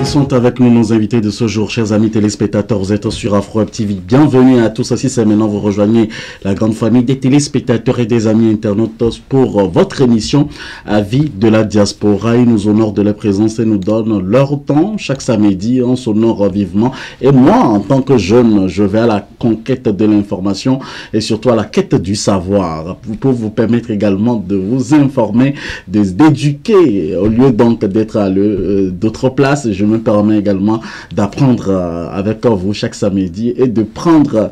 sont avec nous nos invités de ce jour. Chers amis téléspectateurs, vous êtes sur Afro Web TV. Bienvenue à tous. Si c'est maintenant vous rejoignez la grande famille des téléspectateurs et des amis internautes pour votre émission Avis de la diaspora. Ils nous honorent de leur présence et nous donnent leur temps. Chaque samedi, on s'honore vivement. Et moi, en tant que jeune, je vais à la conquête de l'information et surtout à la quête du savoir pour vous permettre également de vous informer, d'éduquer au lieu donc d'être à d'autres places. Je me permets également d'apprendre avec vous chaque samedi et de prendre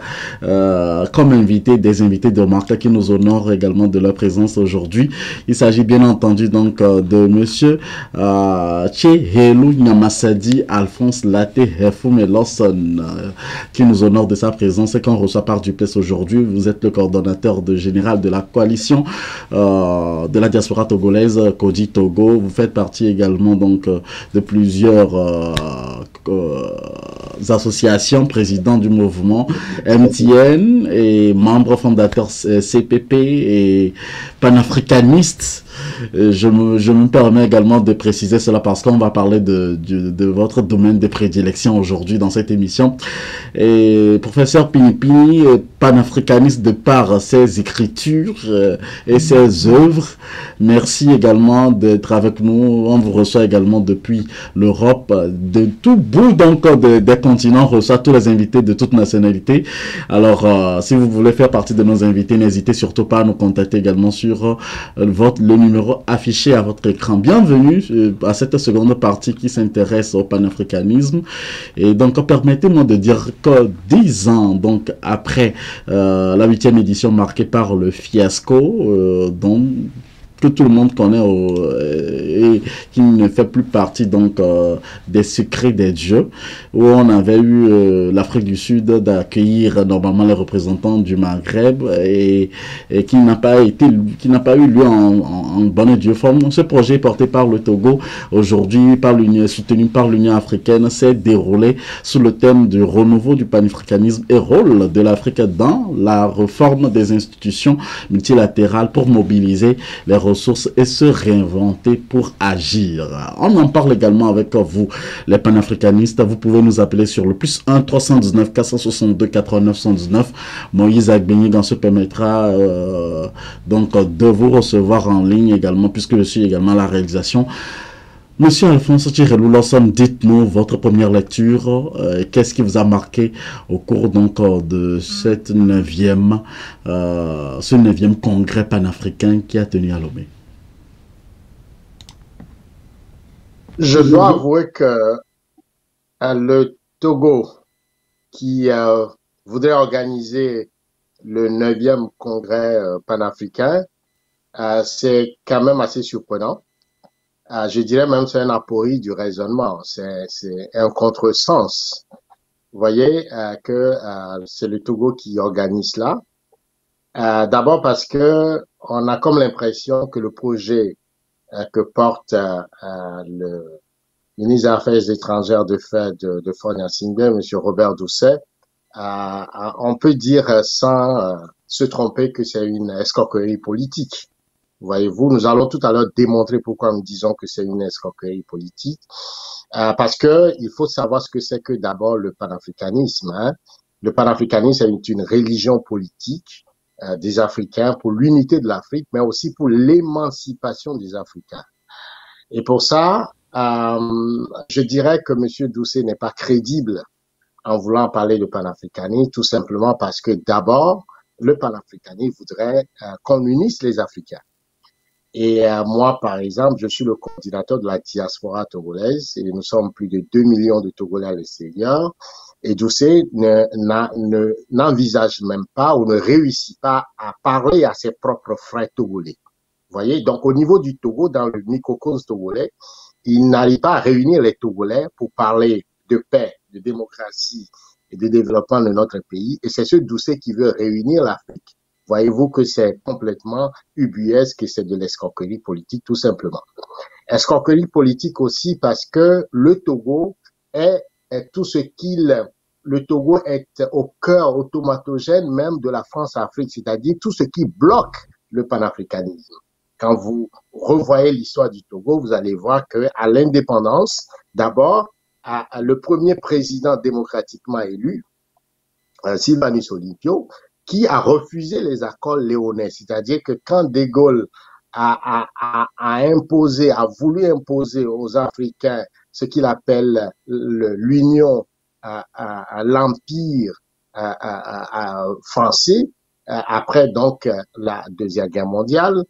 comme invité des invités de marque qui nous honorent également de leur présence aujourd'hui. Il s'agit bien entendu donc de monsieur Tchehelu Nyamasadi Alphonse Latte Hefoume Lawson qui nous honore de sa présence et qu'on reçoit par Duplex aujourd'hui. Vous êtes le coordonnateur général de la coalition de la diaspora togolaise Kodi Togo. Vous faites partie également donc de plusieurs associations, président du mouvement MTN et membre fondateur CPP et panafricaniste. Je me permets également de préciser cela parce qu'on va parler de votre domaine de prédilection aujourd'hui dans cette émission. Et professeur Pinipini, panafricaniste de par ses écritures et ses œuvres. Merci également d'être avec nous. On vous reçoit également depuis l'Europe, de tout bout donc des continents. On reçoit tous les invités de toute nationalité. Alors, si vous voulez faire partie de nos invités, n'hésitez surtout pas à nous contacter également sur le numéro affiché à votre écran. Bienvenue à cette seconde partie qui s'intéresse au panafricanisme. Et donc, permettez-moi de dire que 10 ans donc après la 8e édition marquée par le fiasco, que tout le monde connaît et qui ne fait plus partie donc des secrets des dieux, où on avait eu l'Afrique du Sud d'accueillir normalement les représentants du Maghreb et qui n'a pas eu lieu en bonne et due forme. Ce projet porté par le Togo aujourd'hui soutenu par l'Union africaine s'est déroulé sous le thème du renouveau du panafricanisme et rôle de l'Afrique dans la réforme des institutions multilatérales pour mobiliser les ressources et se réinventer pour agir. On en parle également avec vous, les panafricanistes. Vous pouvez nous appeler sur le +1 319 462 89 119. Moïse Agbenyig se permettra donc de vous recevoir en ligne également, puisque je suis également à la réalisation. Monsieur Alphonse Tchehelu Lawson, dites-nous votre première lecture. Qu'est-ce qui vous a marqué au cours donc de ce 9e congrès panafricain qui a tenu à Lomé? Je dois avouer que le Togo, qui voudrait organiser le 9e congrès panafricain, c'est quand même assez surprenant. Je dirais même que c'est un aporie du raisonnement, c'est un contresens. Vous voyez que c'est le Togo qui organise cela. D'abord parce que on a comme l'impression que le projet que porte le ministre des Affaires étrangères de Faure-Gnassingbé, M. Robert Doucet, on peut dire sans se tromper que c'est une escroquerie politique. Voyez-vous, nous allons tout à l'heure démontrer pourquoi nous disons que c'est une escroquerie politique. Parce que il faut savoir ce que c'est que d'abord le panafricanisme. Le panafricanisme est une religion politique des Africains pour l'unité de l'Afrique, mais aussi pour l'émancipation des Africains. Et pour ça, je dirais que M. Doucet n'est pas crédible en voulant parler de panafricanisme, tout simplement parce que d'abord, le panafricanisme voudrait qu'on unisse les Africains. Et moi, par exemple, je suis le coordinateur de la diaspora togolaise et nous sommes plus de 2 millions de Togolais à l'extérieur. Et Doucet n'envisage même pas ou ne réussit pas à parler à ses propres frères togolais. Vous voyez, donc au niveau du Togo, dans le microcosme togolais, il n'arrive pas à réunir les Togolais pour parler de paix, de démocratie et de développement de notre pays. Et c'est ce Doucet qui veut réunir l'Afrique. Voyez-vous que c'est complètement ubuesque et c'est de l'escroquerie politique, tout simplement. Escroquerie politique aussi parce que le Togo est tout ce le Togo est au cœur automatogène même de la France-Afrique, c'est-à-dire tout ce qui bloque le panafricanisme. Quand vous revoyez l'histoire du Togo, vous allez voir que à l'indépendance, d'abord, le premier président démocratiquement élu, Sylvanus Olympio, qui a refusé les accords léonais. C'est-à-dire que quand De Gaulle a voulu imposer aux Africains ce qu'il appelle l'union, l'empire français, après donc la Deuxième Guerre mondiale,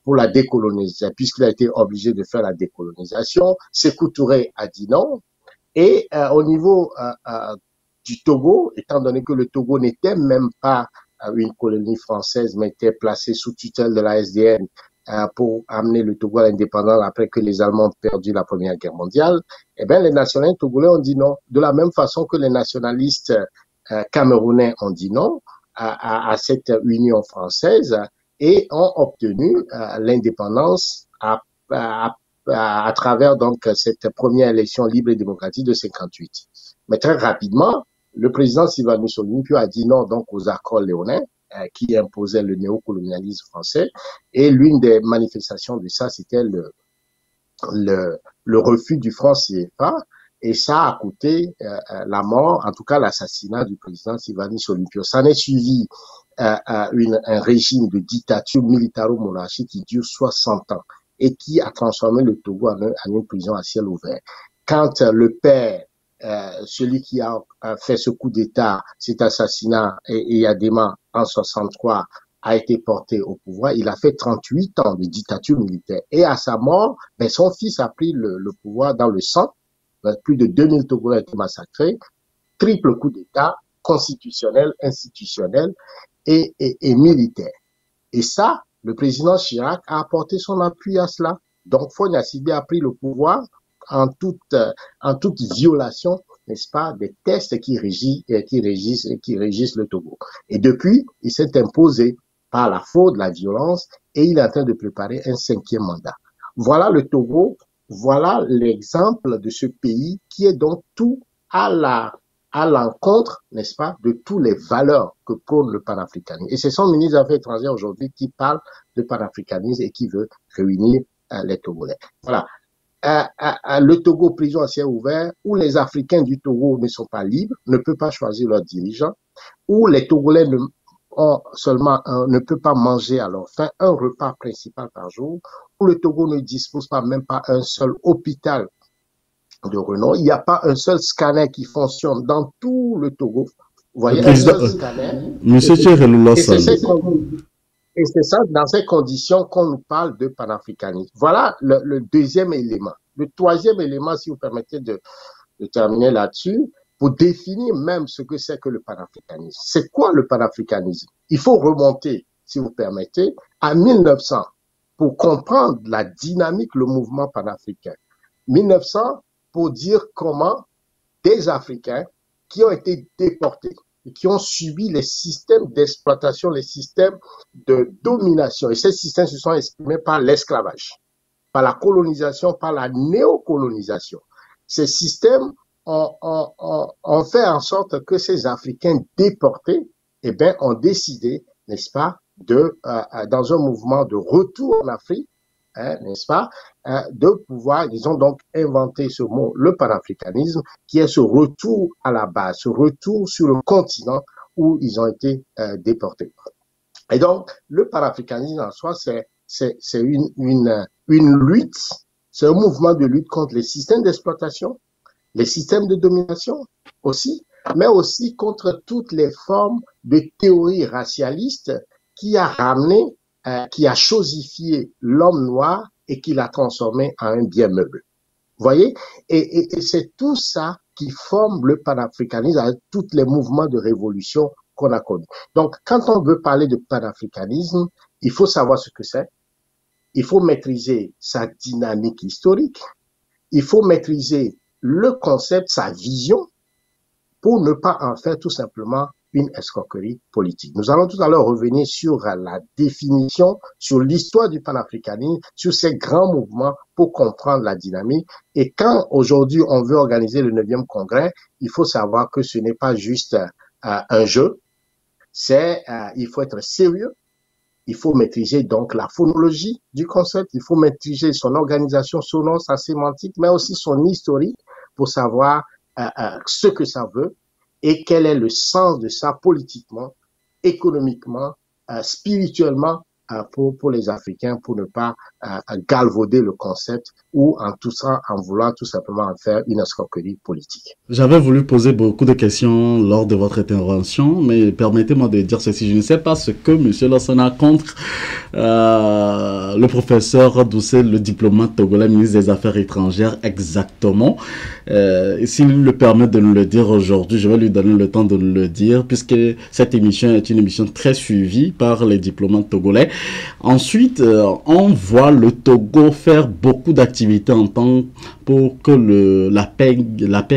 pour la décolonisation, puisqu'il a été obligé de faire la décolonisation. Sékou Touré a dit non. Et au niveau du Togo, étant donné que le Togo n'était même pas une colonie française, mais était placé sous tutelle de la SDN pour amener le Togo à l'indépendance après que les Allemands ont perdu la Première Guerre mondiale, eh bien, les nationalistes togolais ont dit non. De la même façon que les nationalistes camerounais ont dit non à cette union française et ont obtenu l'indépendance à travers donc cette première élection libre et démocratique de 58. Mais très rapidement, le président Sylvanus Olympio a dit non donc aux accords léonins qui imposaient le néocolonialisme français. Et l'une des manifestations de ça, c'était le refus du franc CFA. Et ça a coûté la mort, en tout cas l'assassinat du président Sylvanus Olympio. Ça en est suivi un régime de dictature militaro-monarchique qui dure 60 ans et qui a transformé le Togo en une prison à ciel ouvert. Quand le père, celui qui a fait ce coup d'État, cet assassinat, Eyadema, en 63, a été porté au pouvoir, il a fait 38 ans de dictature militaire. Et à sa mort, ben, son fils a pris le pouvoir dans le sang. Plus de 2000 Togolais ont été massacrés. Triple coup d'État, constitutionnel, institutionnel et militaire. Et ça, le président Chirac a apporté son appui à cela. Donc, Faure Gnassingbé a pris le pouvoir en toute violation, n'est-ce pas, des textes qui régissent le Togo. Et depuis, il s'est imposé par la faute de la violence et il est en train de préparer un 5e mandat. Voilà le Togo, voilà l'exemple de ce pays qui est donc tout à l'encontre, n'est-ce pas, de toutes les valeurs que prône le panafricanisme. Et c'est son ministre des Affaires étrangères aujourd'hui qui parle de panafricanisme et qui veut réunir les Togolais. Voilà. Le Togo, prison à ciel ouvert, où les Africains du Togo ne sont pas libres, ne peuvent pas choisir leurs dirigeants, où les Togolais ne peuvent pas manger à leur faim un repas principal par jour, où le Togo ne dispose pas même pas un seul hôpital de renom. Il n'y a pas un seul scanner qui fonctionne dans tout le Togo. Vous voyez, un seul scanner. Monsieur Tcherelou Et c'est ça, dans ces conditions qu'on nous parle de panafricanisme. Voilà le deuxième élément. Le troisième élément, si vous permettez de terminer là-dessus, pour définir même ce que c'est que le panafricanisme. C'est quoi le panafricanisme? Il faut remonter, si vous permettez, à 1900 pour comprendre la dynamique, le mouvement panafricain. 1900 pour dire comment des Africains qui ont été déportés et qui ont subi les systèmes d'exploitation, les systèmes de domination. Et ces systèmes se sont exprimés par l'esclavage, par la colonisation, par la néocolonisation. Ces systèmes ont fait en sorte que ces Africains déportés, eh bien, ont décidé, n'est-ce pas, dans un mouvement de retour en Afrique, n'est-ce pas, de pouvoir, ils ont donc inventé ce mot, le panafricanisme, qui est ce retour à la base, ce retour sur le continent où ils ont été déportés. Et donc, le panafricanisme en soi, c'est une lutte, c'est un mouvement de lutte contre les systèmes d'exploitation, les systèmes de domination aussi, mais aussi contre toutes les formes de théories racialistes qui a ramené, qui a chosifié l'homme noir et qui l'a transformé en un bien meuble. Vous voyez? Et c'est tout ça qui forme le panafricanisme avec tous les mouvements de révolution qu'on a connus. Donc, quand on veut parler de panafricanisme, il faut savoir ce que c'est. Il faut maîtriser sa dynamique historique. Il faut maîtriser le concept, sa vision, pour ne pas en faire tout simplement une escroquerie politique. Nous allons tout à l'heure revenir sur la définition, sur l'histoire du panafricanisme, sur ces grands mouvements pour comprendre la dynamique. Et quand aujourd'hui on veut organiser le 9e congrès, il faut savoir que ce n'est pas juste un jeu, il faut être sérieux, il faut maîtriser donc la phonologie du concept, il faut maîtriser son organisation sonore, sa sémantique, mais aussi son historique, pour savoir ce que ça veut et quel est le sens de ça politiquement, économiquement, spirituellement pour les Africains, pour ne pas galvauder le concept ou en tout ça, en voulant tout simplement en faire une escroquerie politique. J'avais voulu poser beaucoup de questions lors de votre intervention, mais permettez-moi de dire ceci. Je ne sais pas ce que M. Lassana a contre le professeur Doucet, le diplomate togolais, ministre des Affaires étrangères, exactement. S'il le permet de nous le dire aujourd'hui, je vais lui donner le temps de nous le dire, puisque cette émission est une émission très suivie par les diplomates togolais. Ensuite, on voit le Togo faire beaucoup d'activités en temps pour que la paix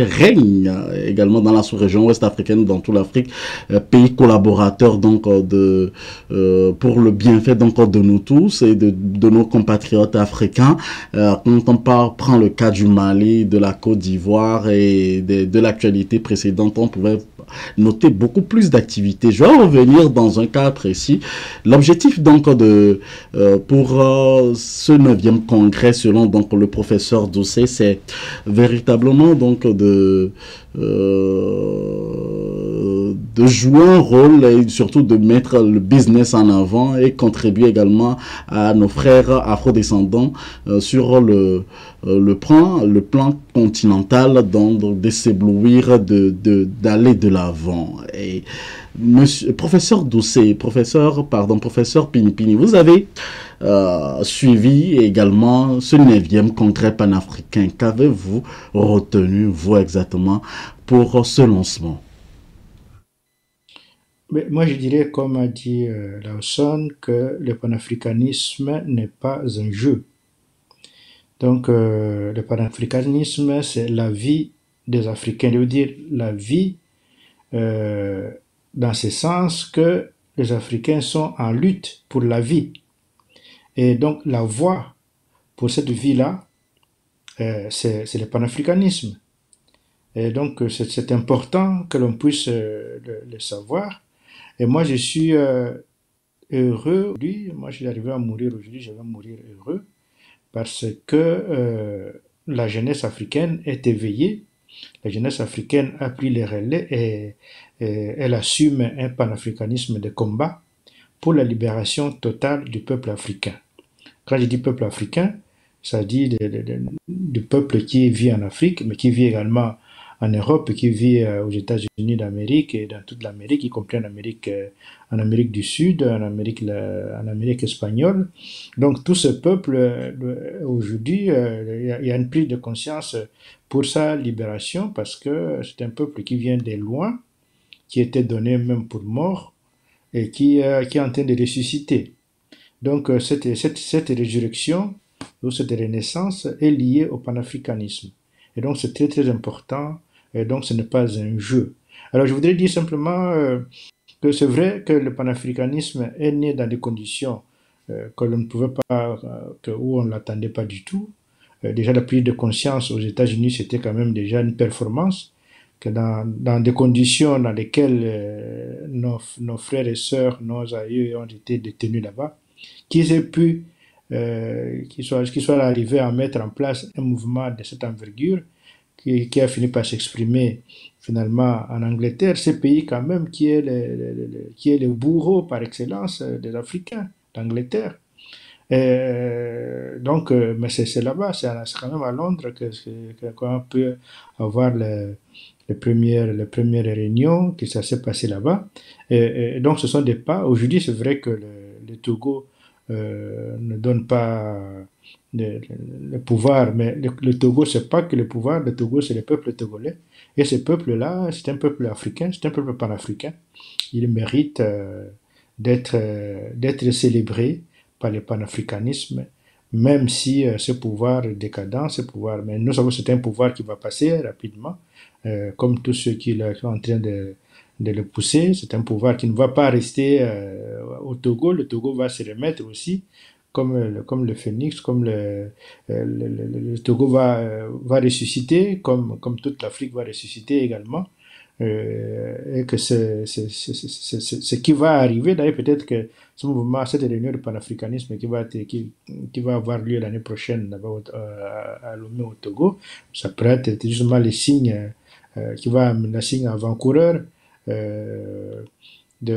règne également dans la sous-région ouest africaine, dans toute l'Afrique, pays collaborateur donc pour le bienfait donc de nous tous et de nos compatriotes africains. Quand on prend le cas du Mali, de la Côte d'Ivoire et de l'actualité précédente, on pouvait noter beaucoup plus d'activités. Je vais revenir dans un cas précis. L'objectif donc pour ce 9e congrès, selon donc le professeur Doucet, c'est véritablement donc de jouer un rôle et surtout de mettre le business en avant et contribuer également à nos frères afrodescendants sur le plan continental, de s'éblouir, d'aller de l'avant. Et professeur Doucet, professeur Pinipini, vous avez suivi également ce 9e congrès panafricain. Qu'avez-vous retenu, vous, exactement, pour ce lancement? Mais moi, je dirais, comme a dit Lawson, que le panafricanisme n'est pas un jeu. Donc, le panafricanisme, c'est la vie des Africains. Je veux dire, la vie dans ce sens que les Africains sont en lutte pour la vie. Et donc, la voie pour cette vie-là, c'est le panafricanisme. Et donc, c'est important que l'on puisse le savoir. Et moi, je suis heureux aujourd'hui. Moi, je suis arrivé à mourir aujourd'hui, je vais mourir heureux parce que la jeunesse africaine est éveillée. La jeunesse africaine a pris les relais et elle assume un panafricanisme de combat pour la libération totale du peuple africain. Quand je dis peuple africain, ça dit du peuple qui vit en Afrique, mais qui vit également en Europe, qui vit aux États-Unis d'Amérique et dans toute l'Amérique, y compris en Amérique du Sud, en Amérique espagnole. Donc tout ce peuple, aujourd'hui, il y a une prise de conscience pour sa libération parce que c'est un peuple qui vient de loin, qui était donné même pour mort et qui est en train de ressusciter. Donc cette résurrection ou cette renaissance est liée au panafricanisme. Et donc c'est très très important. Et donc ce n'est pas un jeu. Alors je voudrais dire simplement que c'est vrai que le panafricanisme est né dans des conditions que l'on ne pouvait pas, où on ne l'attendait pas du tout. Déjà la prise de conscience aux États-Unis, c'était quand même déjà une performance, que dans des conditions dans lesquelles nos frères et sœurs, nos aïeux ont été détenus là-bas, qu'ils aient pu, qu'ils soient arrivés à mettre en place un mouvement de cette envergure, qui a fini par s'exprimer finalement en Angleterre, ce pays quand même qui est le bourreau par excellence des Africains, l'Angleterre. Donc, mais c'est là-bas, c'est quand même à Londres qu'on peut avoir les premières réunions, que ça s'est passé là-bas. Donc, ce sont des pas. Aujourd'hui, c'est vrai que le Togo ne donne pas le pouvoir, mais le Togo, c'est pas que le pouvoir, le Togo, c'est le peuple togolais. Et ce peuple-là, c'est un peuple africain, c'est un peuple panafricain. Il mérite d'être célébré par le panafricanisme, même si ce pouvoir est décadent, mais nous savons que c'est un pouvoir qui va passer rapidement, comme tous ceux qui sont en train de le pousser. C'est un pouvoir qui ne va pas rester au Togo. Le Togo va se remettre aussi, comme le phénix, comme le Togo va ressusciter, comme toute l'Afrique va ressusciter également. et que ce qui va arriver, d'ailleurs peut-être que ce mouvement, cette réunion de panafricanisme qui va avoir lieu l'année prochaine à Lomé au Togo, ça pourrait être justement les signes qui va amener un signe avant-coureur du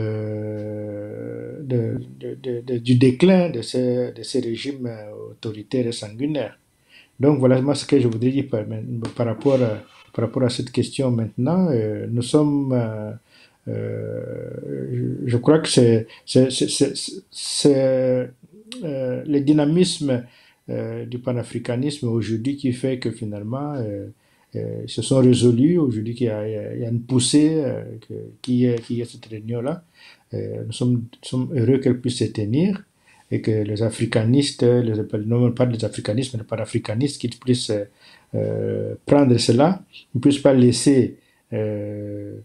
déclin de ces régimes autoritaires et sanguinaires. Donc voilà moi ce que je voudrais dire par rapport à cette question maintenant. Nous sommes, je crois que c'est le dynamisme du panafricanisme aujourd'hui qui fait que finalement se sont résolus aujourd'hui qu'il y a une poussée qui est cette réunion-là. Nous sommes heureux qu'elle puisse se tenir et que les africanistes, non pas les africanistes, mais les panafricanistes, qu'ils puissent prendre cela, ils ne puissent pas laisser des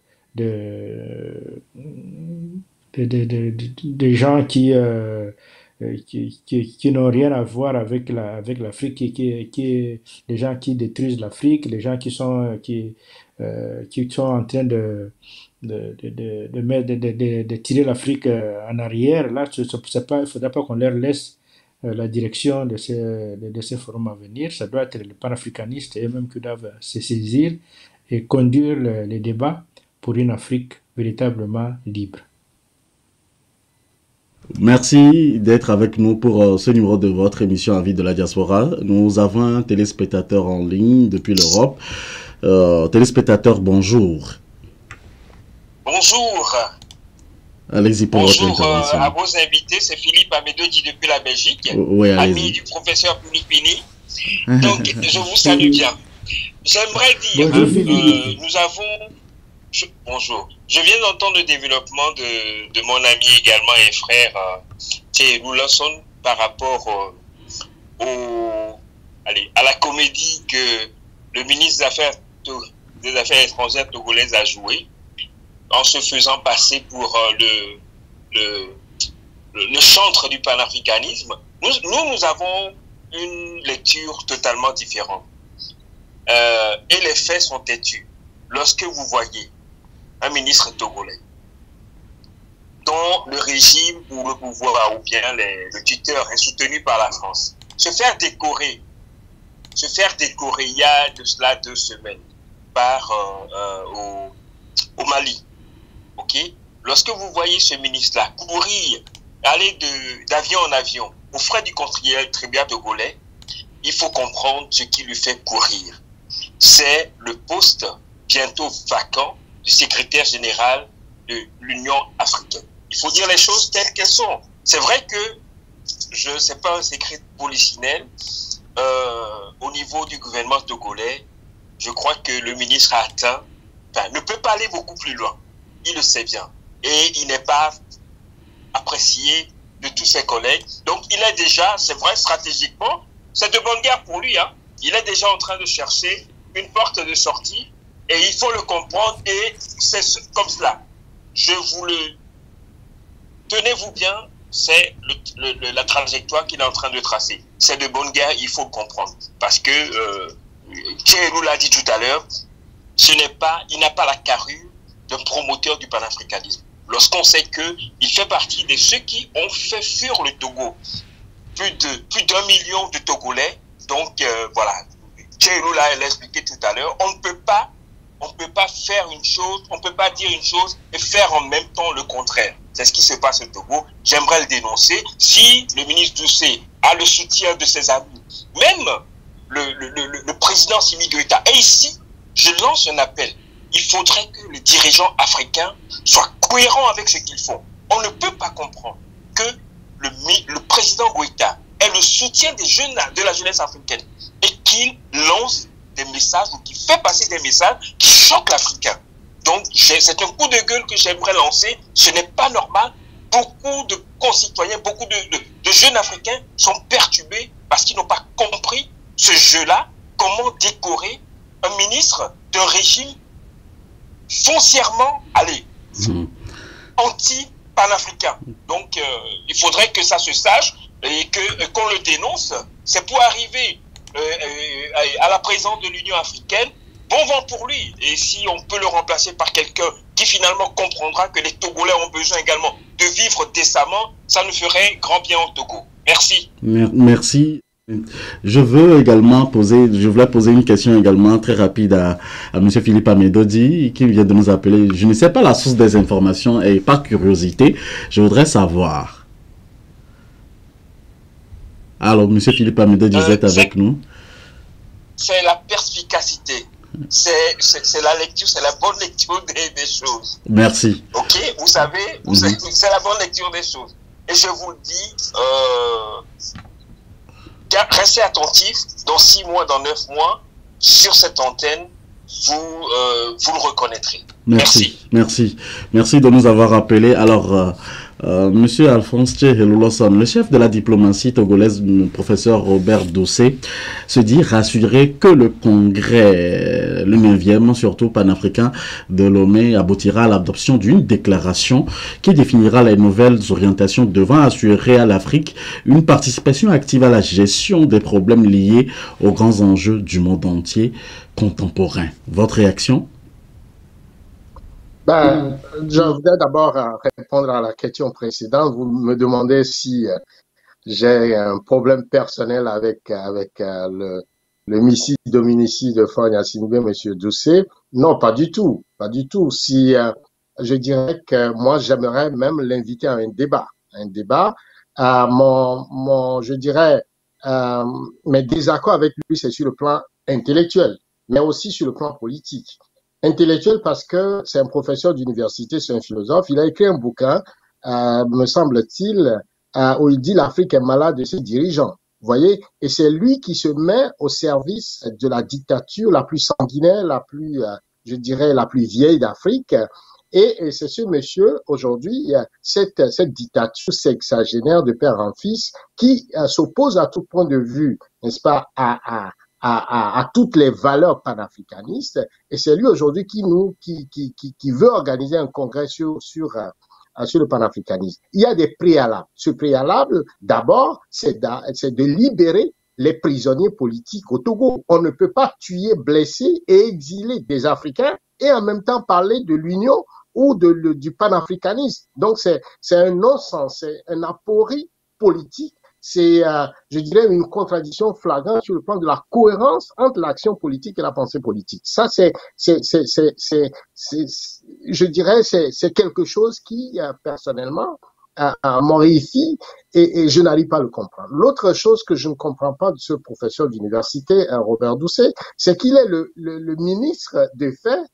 gens qui n'ont rien à voir avec l'Afrique, des gens qui détruisent l'Afrique, les gens qui sont en train de tirer l'Afrique en arrière. Là, il ne faudra pas qu'on leur laisse la direction de ces forums à venir. Ça doit être les panafricanistes eux-mêmes qui doivent se saisir et conduire les débats pour une Afrique véritablement libre. Merci d'être avec nous pour ce numéro de votre émission Avis de la diaspora. Nous avons un téléspectateur en ligne depuis l'Europe. Téléspectateur, bonjour. Bonjour. Allez-y pour votre intervention. Bonjour à vos invités, c'est Philippe Amédodi depuis la Belgique, oui, ami du professeur Pini. Donc, je vous salue bien. J'aimerais dire, nous avons... Bonjour. Je viens d'entendre le développement de mon ami également et frère Thierry Loulasson par rapport à la comédie que le ministre des Affaires étrangères togolaises a jouée en se faisant passer pour le chantre du panafricanisme. Nous avons une lecture totalement différente. Et les faits sont têtus. Lorsque vous voyez un ministre togolais dont le régime ou le pouvoir ou bien le tuteur est soutenu par la France, se faire décorer il y a de cela 2 semaines au Mali. Ok? Lorsque vous voyez ce ministre-là courir, aller d'avion en avion aux frais du contribuable togolais, il faut comprendre ce qui lui fait courir. C'est le poste bientôt vacant du secrétaire général de l'Union africaine. Il faut dire les choses telles qu'elles sont. C'est vrai que je ne sais pas un secret de polichinelle au niveau du gouvernement togolais. Je crois que le ministre ne peut pas aller beaucoup plus loin. Il le sait bien. Et il n'est pas apprécié de tous ses collègues. Donc il est déjà, c'est vrai, stratégiquement, c'est de bonne guerre pour lui. Il est déjà en train de chercher une porte de sortie. Et il faut le comprendre, et c'est comme cela. Tenez-vous bien, c'est la trajectoire qu'il est en train de tracer. C'est de bonne guerre, il faut le comprendre. Parce que, Thierry l'a dit tout à l'heure, il n'a pas la carrure d'un promoteur du panafricanisme. Lorsqu'on sait qu'il fait partie de ceux qui ont fait fuir le Togo. Plus d'1 million de Togolais. Donc, voilà. Thierry l'a expliqué tout à l'heure. On ne peut pas faire une chose, on ne peut pas dire une chose et faire en même temps le contraire. C'est ce qui se passe au Togo. J'aimerais le dénoncer. Si le ministre Doucet a le soutien de ses amis, même le président Simi Goïta, et ici, je lance un appel. Il faudrait que les dirigeants africains soient cohérents avec ce qu'ils font. On ne peut pas comprendre que le président Goïta ait le soutien des jeunes de la jeunesse africaine et qu'il lance des messages ou qui fait passer des messages qui choquent l'Africain. Donc, c'est un coup de gueule que j'aimerais lancer. Ce n'est pas normal. Beaucoup de concitoyens, beaucoup de jeunes Africains sont perturbés parce qu'ils n'ont pas compris ce jeu-là. Comment décorer un ministre d'un régime foncièrement, anti-panafricain. Donc, il faudrait que ça se sache et qu'on le dénonce. C'est pour arriver à la présence de l'Union africaine bon vent pour lui. Et si on peut le remplacer par quelqu'un qui finalement comprendra que les Togolais ont besoin également de vivre décemment, ça nous ferait grand bien au Togo. Merci. Merci. Je voulais poser une question également très rapide à M. Philippe Amedodi qui vient de nous appeler. Je ne sais pas la source des informations et par curiosité, je voudrais savoir. Alors, M. Philippe Amedodi, vous êtes avec nous? C'est la perspicacité. C'est la lecture, c'est la bonne lecture des choses. Merci. Ok, vous savez, c'est la bonne lecture des choses. Et je vous le dis, restez attentifs, dans 6 mois, dans 9 mois, sur cette antenne, vous le reconnaîtrez. Merci de nous avoir appelés. Alors, Monsieur Alphonse Tchehelouloson, le chef de la diplomatie togolaise, le professeur Robert Doucet, se dit rassuré que le congrès, le 9e, surtout panafricain de Lomé, aboutira à l'adoption d'une déclaration qui définira les nouvelles orientations devant assurer à l'Afrique une participation active à la gestion des problèmes liés aux grands enjeux du monde entier contemporain. Votre réaction? Je voudrais d'abord répondre à la question précédente. Vous me demandez si j'ai un problème personnel avec le missile dominicile de Fort Gnassingbé, M. Doucet. Non, pas du tout. Pas du tout. Si je dirais que moi, j'aimerais même l'inviter à un débat. Je dirais, mes désaccords avec lui, c'est sur le plan intellectuel, mais aussi sur le plan politique. Intellectuel parce que c'est un professeur d'université, c'est un philosophe. Il a écrit un bouquin, me semble-t-il, où il dit l'Afrique est malade de ses dirigeants. Vous voyez? Et c'est lui qui se met au service de la dictature la plus sanguinaire, la plus, je dirais, la plus vieille d'Afrique. Et c'est ce monsieur, aujourd'hui, cette dictature sexagénaire de père en fils qui s'oppose à tout point de vue, n'est-ce pas, à toutes les valeurs panafricanistes, et c'est lui aujourd'hui qui veut organiser un congrès sur le panafricanisme. Il y a des préalables. Ce préalable, d'abord, c'est de libérer les prisonniers politiques au Togo. On ne peut pas tuer, blesser et exiler des Africains et en même temps parler de l'union ou du panafricanisme. Donc c'est un non-sens, c'est un aporie politique. C'est, je dirais, une contradiction flagrante sur le plan de la cohérence entre l'action politique et la pensée politique. Ça, je dirais, c'est quelque chose qui, personnellement, m'horrifie et je n'arrive pas à le comprendre. L'autre chose que je ne comprends pas de ce professeur d'université, Robert Doucet, c'est qu'il est le ministre des Faits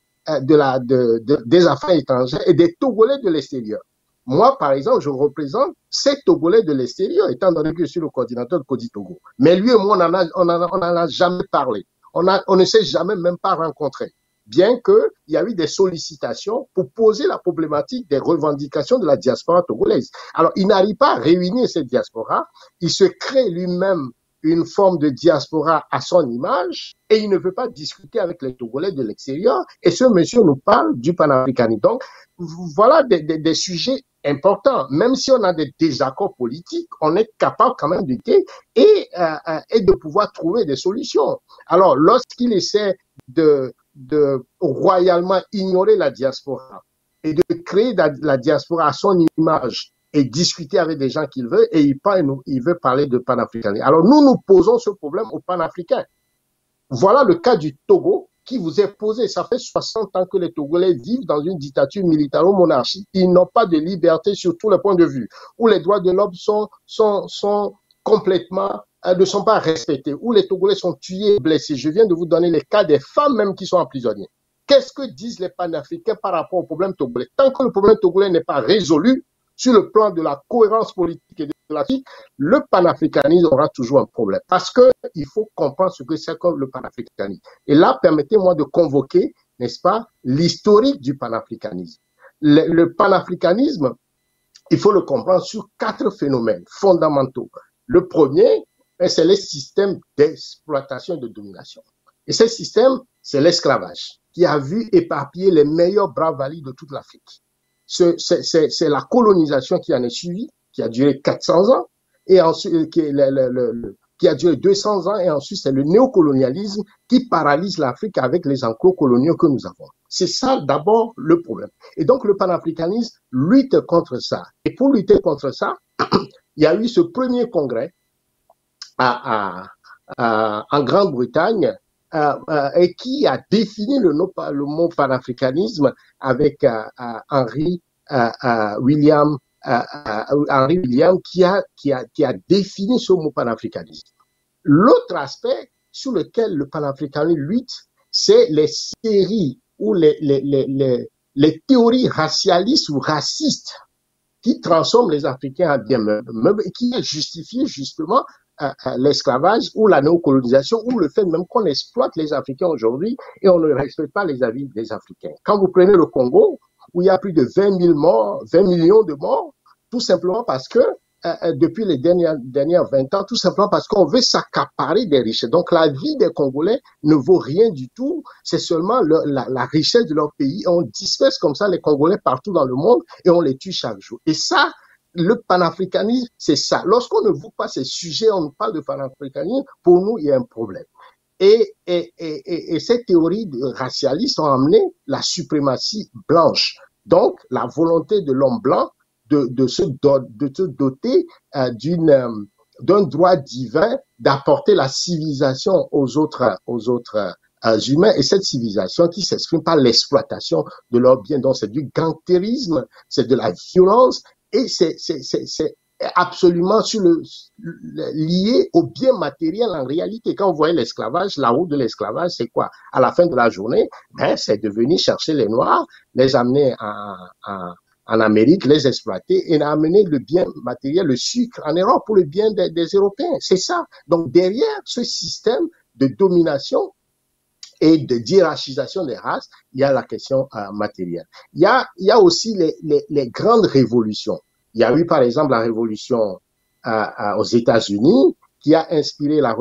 des Affaires étrangères et des Togolais de l'extérieur. Moi, par exemple, je représente 7 Togolais de l'extérieur, étant donné que je suis le coordinateur de Codi Togo. Mais lui et moi, on n'en a jamais parlé. On ne s'est jamais même pas rencontré. Bien qu'il y a eu des sollicitations pour poser la problématique des revendications de la diaspora togolaise. Alors, il n'arrive pas à réunir cette diaspora. Il se crée lui-même une forme de diaspora à son image et il ne veut pas discuter avec les Togolais de l'extérieur. Et ce monsieur nous parle du panafricanisme. Donc, voilà des sujets importants. Même si on a des désaccords politiques, on est capable quand même d'écouter et de pouvoir trouver des solutions. Alors, lorsqu'il essaie de royalement ignorer la diaspora et de créer la diaspora à son image et discuter avec des gens qu'il veut, et il veut parler de panafricanisme. Alors nous posons ce problème aux panafricains. Voilà le cas du Togo qui vous est posé. Ça fait 60 ans que les Togolais vivent dans une dictature militaro-monarchique. Ils n'ont pas de liberté sur tous les points de vue, où les droits de l'homme sont complètement, ne sont pas respectés, où les Togolais sont tués, blessés. Je viens de vous donner les cas des femmes même qui sont emprisonnées. Qu'est-ce que disent les panafricains par rapport au problème togolais? Tant que le problème togolais n'est pas résolu, sur le plan de la cohérence politique et de l'Afrique, le panafricanisme aura toujours un problème. Parce qu'il faut comprendre ce que c'est que le panafricanisme. Et là, permettez-moi de convoquer, n'est-ce pas, l'historique du panafricanisme. Le panafricanisme, il faut le comprendre sur 4 phénomènes fondamentaux. Le premier, c'est les systèmes d'exploitation et de domination. Et ce système, c'est l'esclavage, qui a vu éparpiller les meilleurs bras-vallis de toute l'Afrique. C'est la colonisation qui en est suivie, qui a duré 400 ans, et ensuite qui a duré 200 ans, et ensuite c'est le néocolonialisme qui paralyse l'Afrique avec les enclos coloniaux que nous avons. C'est ça d'abord le problème. Et donc le panafricanisme lutte contre ça. Et pour lutter contre ça, il y a eu ce premier congrès en Grande-Bretagne et qui a défini le mot panafricanisme avec Henry William qui a défini ce mot panafricanisme. L'autre aspect sur lequel le panafricanisme lutte, c'est les séries ou les théories racialistes ou racistes qui transforment les Africains en bien meubles et qui justifient justement l'esclavage ou la néocolonisation ou le fait même qu'on exploite les Africains aujourd'hui et on ne respecte pas les avis des Africains. Quand vous prenez le Congo, où il y a plus de 20 millions de morts, tout simplement parce que depuis les dernières 20 ans, tout simplement parce qu'on veut s'accaparer des richesses. Donc la vie des Congolais ne vaut rien du tout, c'est seulement la richesse de leur pays. On disperse comme ça les Congolais partout dans le monde et on les tue chaque jour. Et ça, le panafricanisme, c'est ça. Lorsqu'on ne voit pas ces sujets, on parle de panafricanisme, pour nous, il y a un problème. Et ces théories racialistes ont amené la suprématie blanche. Donc, la volonté de l'homme blanc de se doter d'un droit divin d'apporter la civilisation aux autres humains, et cette civilisation qui s'exprime par l'exploitation de leurs biens. Donc, c'est du gangstérisme, c'est de la violence, et c'est absolument lié au bien matériel en réalité. Quand vous voyez l'esclavage, la route de l'esclavage, c'est quoi? À la fin de la journée, c'est de venir chercher les Noirs, les amener en Amérique, les exploiter et amener le bien matériel, le sucre en Europe pour le bien des Européens. C'est ça. Donc derrière ce système de domination et de hiérarchisation des races, il y a la question matérielle. Il y a aussi les grandes révolutions. Il y a eu par exemple la révolution aux États-Unis qui a inspiré la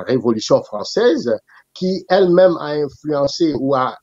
révolution française, qui elle-même a influencé ou a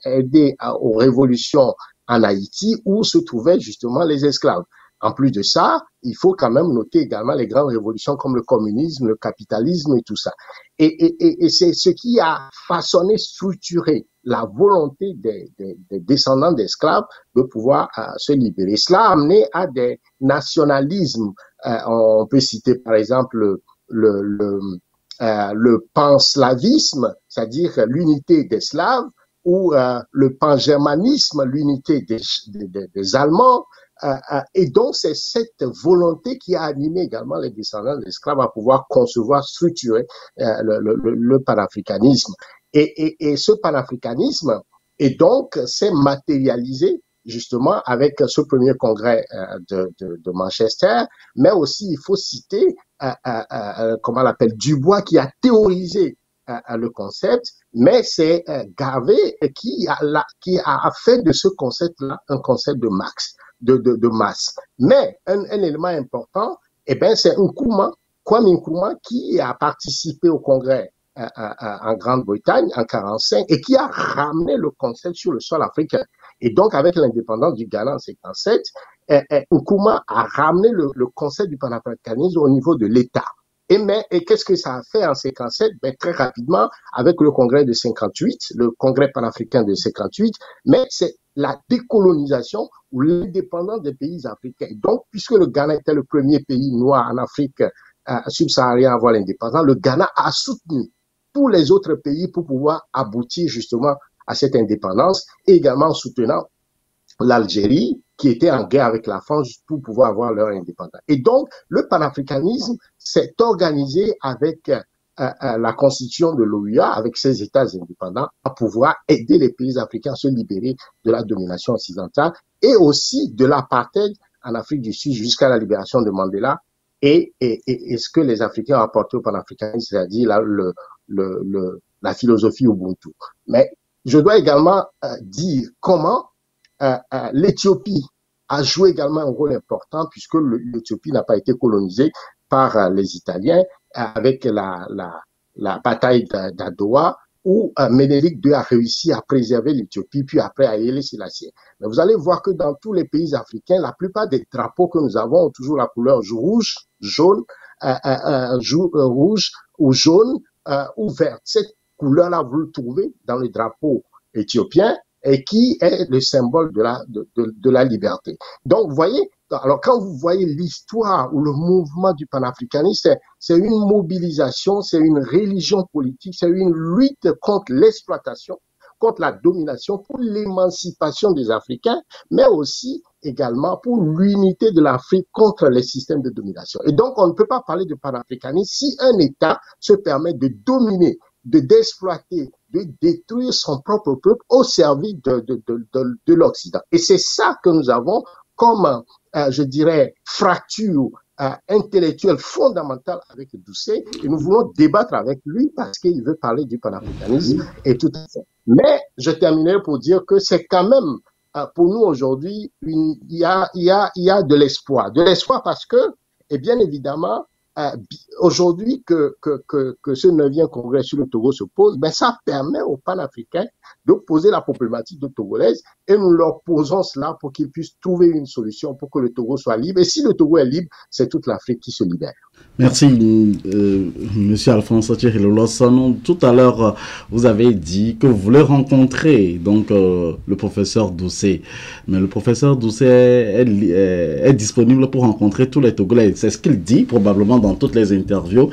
aidé aux révolutions en Haïti où se trouvaient justement les esclaves. En plus de ça, il faut quand même noter également les grandes révolutions comme le communisme, le capitalisme et tout ça. Et c'est ce qui a façonné, structuré la volonté des descendants d'esclaves de pouvoir se libérer. Cela a amené à des nationalismes. On peut citer par exemple le panslavisme, c'est-à-dire l'unité des Slaves, ou le pangermanisme, l'unité des Allemands. Et donc, c'est cette volonté qui a animé également les descendants d'esclaves à pouvoir concevoir, structurer le panafricanisme. Et ce panafricanisme, et donc, s'est matérialisé justement avec ce premier congrès de Manchester, mais aussi, il faut citer, comment on l'appelle, Dubois, qui a théorisé le concept, mais c'est Garvey qui a fait de ce concept-là un concept de masse. Mais un élément important, c'est Kwame Nkrumah qui a participé au congrès en Grande-Bretagne en 1945 et qui a ramené le concept sur le sol africain. Et donc, avec l'indépendance du Ghana en 1957, Nkrumah a ramené le concept du panafricanisme au niveau de l'État. Et qu'est-ce que ça a fait en 57? Très rapidement, avec le congrès de 58, le congrès panafricain de 58, mais c'est la décolonisation ou l'indépendance des pays africains. Donc, puisque le Ghana était le premier pays noir en Afrique subsaharienne à avoir l'indépendance, le Ghana a soutenu tous les autres pays pour pouvoir aboutir justement à cette indépendance, et également en soutenant l'Algérie, qui était en guerre avec la France pour pouvoir avoir leur indépendance. Et donc, le panafricanisme s'est organisé avec la constitution de l'OUA, avec ses États indépendants, à pouvoir aider les pays africains à se libérer de la domination occidentale et aussi de l'apartheid en Afrique du Sud jusqu'à la libération de Mandela et ce que les Africains ont apporté au panafricanisme, c'est-à-dire la philosophie Ubuntu. Mais je dois également dire comment l'Éthiopie a joué également un rôle important puisque l'Éthiopie n'a pas été colonisée par les Italiens avec la bataille d'Adowa où Ménélique II a réussi à préserver l'Éthiopie, puis après à Haïlé Sélassié. Mais vous allez voir que dans tous les pays africains, la plupart des drapeaux que nous avons ont toujours la couleur rouge, jaune, rouge ou jaune ou verte. Cette couleur-là, vous le trouvez dans les drapeaux éthiopiens et qui est le symbole de la liberté. Donc, vous voyez, alors quand vous voyez l'histoire ou le mouvement du panafricanisme, c'est une mobilisation, c'est une religion politique, c'est une lutte contre l'exploitation, contre la domination, pour l'émancipation des Africains, mais aussi également pour l'unité de l'Afrique contre les systèmes de domination. Et donc, on ne peut pas parler de panafricanisme si un État se permet de dominer, d'exploiter, de détruire son propre peuple au service de l'Occident. Et c'est ça que nous avons comme, je dirais, fracture intellectuelle fondamentale avec Doucet, et nous voulons débattre avec lui parce qu'il veut parler du panafricanisme et tout à fait. Mais je terminerai pour dire que c'est quand même, pour nous aujourd'hui, il y a de l'espoir. De l'espoir parce que, et bien évidemment, aujourd'hui que ce 9e congrès sur le Togo se pose, ben ça permet aux panafricains de poser la problématique de Togolaise, et nous leur posons cela pour qu'ils puissent trouver une solution pour que le Togo soit libre. Et si le Togo est libre, c'est toute l'Afrique qui se libère. Merci, Monsieur Alphonse Thierry Lawson. Tout à l'heure, vous avez dit que vous voulez rencontrer donc le professeur Doucet. Mais le professeur Doucet est disponible pour rencontrer tous les Togolais. C'est ce qu'il dit probablement dans toutes les interviews.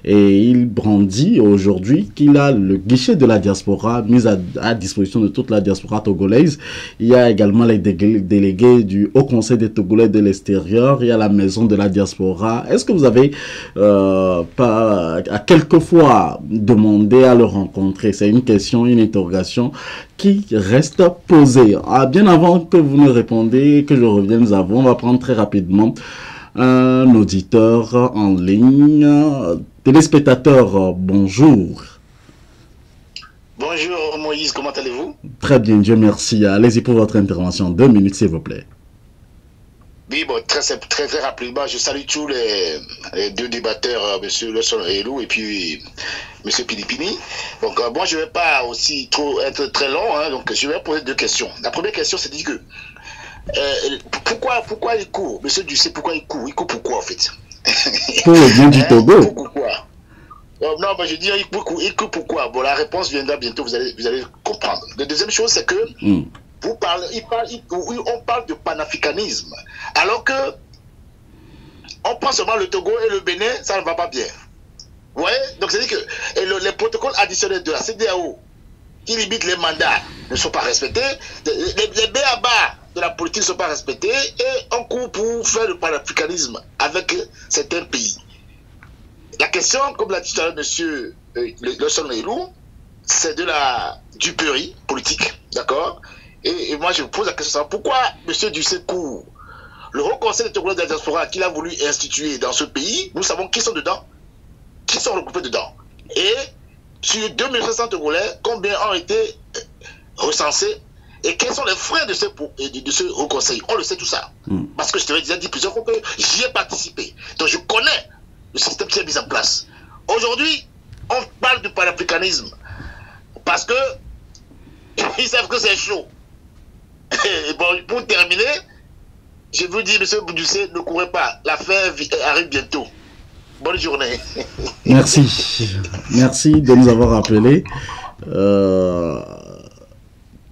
Et il brandit aujourd'hui qu'il a le guichet de la diaspora mis à disposition de toute la diaspora togolaise. Il y a également les délégués du Haut Conseil des Togolais de l'extérieur. Il y a la maison de la diaspora. Est-ce que vous avez à quelquefois demander à le rencontrer? C'est une question, une interrogation qui reste posée. Bien avant que vous ne répondez, que je revienne, on va prendre très rapidement un auditeur en ligne. Téléspectateur, bonjour. Bonjour Moïse, comment allez-vous? Très bien, Dieu merci. Allez-y pour votre intervention. 2 minutes, s'il vous plaît. Oui, bon, très rapidement, je salue tous les deux débatteurs, M. Lawson Elou et puis M. Pilipini. Donc, moi, je ne vais pas aussi trop être très long, hein, donc je vais poser 2 questions. La première question, c'est dit que pourquoi il court? M. Doucet, pourquoi il court? Il court pourquoi, en fait? Pour le bien du Togo. Pourquoi? Non, je dis il court pourquoi? Bon, la réponse viendra bientôt, vous allez comprendre. La deuxième chose, c'est que on parle de panafricanisme, alors que on prend seulement le Togo et le Bénin, ça ne va pas bien. Vous voyez? Donc c'est-à-dire que les protocoles additionnels de la CEDEAO qui limitent les mandats ne sont pas respectés, les B.A.B.A. de la politique ne sont pas respectés, et on court pour faire le panafricanisme avec certains pays. La question, comme l'a dit tout à l'heure M. Lawson Elou, c'est de la duperie politique, d'accord? Et moi, je me pose la question, pourquoi M. Doucet court? Le Haut Conseil des Togolais de la diaspora qu'il a voulu instituer dans ce pays, nous savons qui sont dedans, qui sont regroupés dedans. Et sur 2500 Togolais, combien ont été recensés et quels sont les frais de ce Haut Conseil? On le sait tout ça. Parce que je t'avais déjà dit plusieurs fois que j'y ai participé. Donc je connais le système qui est mis en place. Aujourd'hui, on parle du panafricanisme parce que ils savent que c'est chaud. Et bon, pour terminer, je vous dis, M. Doucet, ne courez pas. La fin arrive bientôt. Bonne journée. Merci. Merci de nous avoir appelés.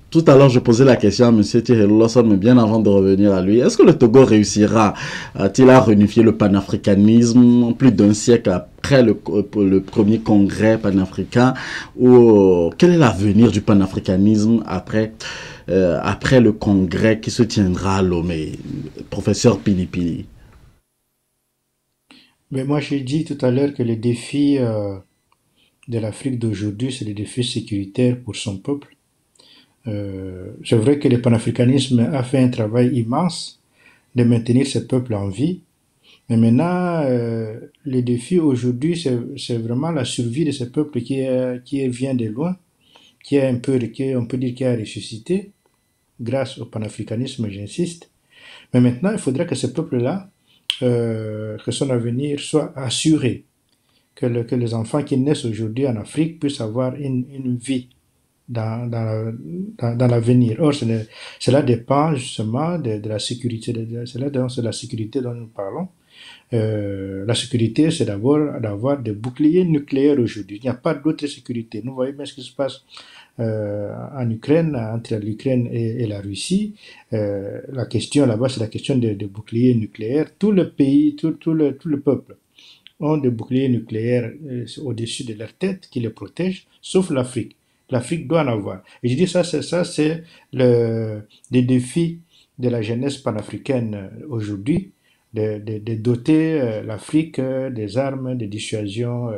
Tout à l'heure, je posais la question à M. Thierry Lawson, mais bien avant de revenir à lui, est-ce que le Togo réussira-t-il à réunifier le panafricanisme plus d'un siècle après le premier congrès panafricain, ou quel est l'avenir du panafricanisme après le congrès qui se tiendra à Lomé? Professeur Pilipili. Mais moi, j'ai dit tout à l'heure que les défis de l'Afrique d'aujourd'hui, c'est des défis sécuritaires pour son peuple. C'est vrai que le panafricanisme a fait un travail immense de maintenir ce peuple en vie, mais maintenant, les défis aujourd'hui, c'est vraiment la survie de ce peuple qui vient de loin, on peut dire qui a ressuscité grâce au panafricanisme, j'insiste. Mais maintenant, il faudrait que ce peuple-là, que son avenir soit assuré. que les enfants qui naissent aujourd'hui en Afrique puissent avoir une vie dans l'avenir. Or, cela dépend justement de la sécurité. C'est la sécurité dont nous parlons. La sécurité, c'est d'abord d'avoir des boucliers nucléaires aujourd'hui. Il n'y a pas d'autre sécurité. Nous voyons bien ce qui se passe en Ukraine, entre l'Ukraine et la Russie. La question là-bas, c'est la question des boucliers nucléaires. Tout le pays, tout le peuple ont des boucliers nucléaires au-dessus de leur tête qui les protègent, sauf l'Afrique. L'Afrique doit en avoir. Et je dis ça, c'est des défis de la jeunesse panafricaine aujourd'hui, de doter l'Afrique des armes de dissuasion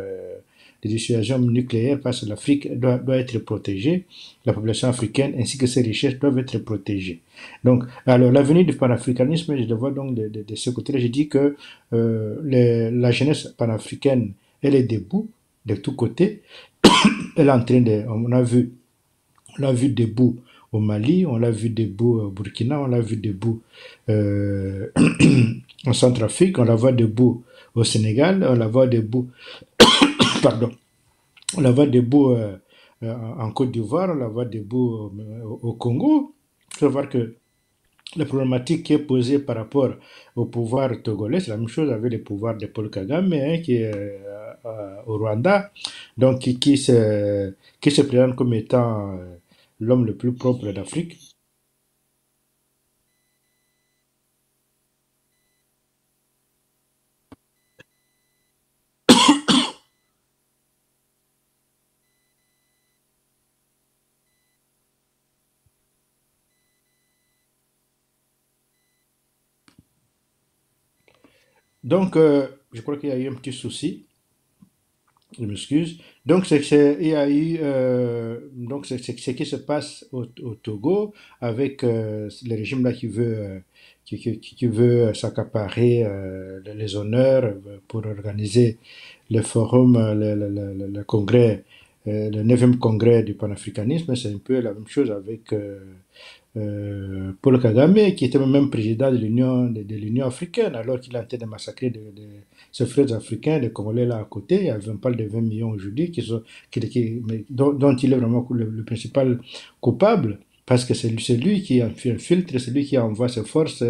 nucléaires, parce que l'Afrique doit être protégée, la population africaine ainsi que ses richesses doivent être protégées. Donc, alors l'avenir du panafricanisme, je le vois donc de ce côté-là. Je dis que la jeunesse panafricaine, elle est debout de tous côtés. Elle est en train on l'a vu debout au Mali, on l'a vu debout au Burkina, on l'a vu debout en Centrafrique, on la voit debout au Sénégal, on la voit debout, pardon, on la voit debout en Côte d'Ivoire, on la voit debout au Congo. Il faut voir que la problématique qui est posée par rapport au pouvoir togolais, c'est la même chose avec le pouvoir de Paul Kagame, qui est au Rwanda, donc qui se présente comme étant l'homme le plus propre d'Afrique. Donc, je crois qu'il y a eu un petit souci. Je m'excuse. Donc, il y a eu, donc c'est ce qui se passe au Togo avec le régime là qui veut s'accaparer les honneurs pour organiser le forum, le congrès, le 9e congrès du panafricanisme. C'est un peu la même chose avec Paul Kagame, qui était même président de l'Union africaine, alors qu'il a tenté de massacrer ses frères africains, les Congolais là à côté. On parle de 20 millions aujourd'hui dont il est vraiment le principal coupable, parce que c'est lui qui infiltre, c'est lui qui envoie ses forces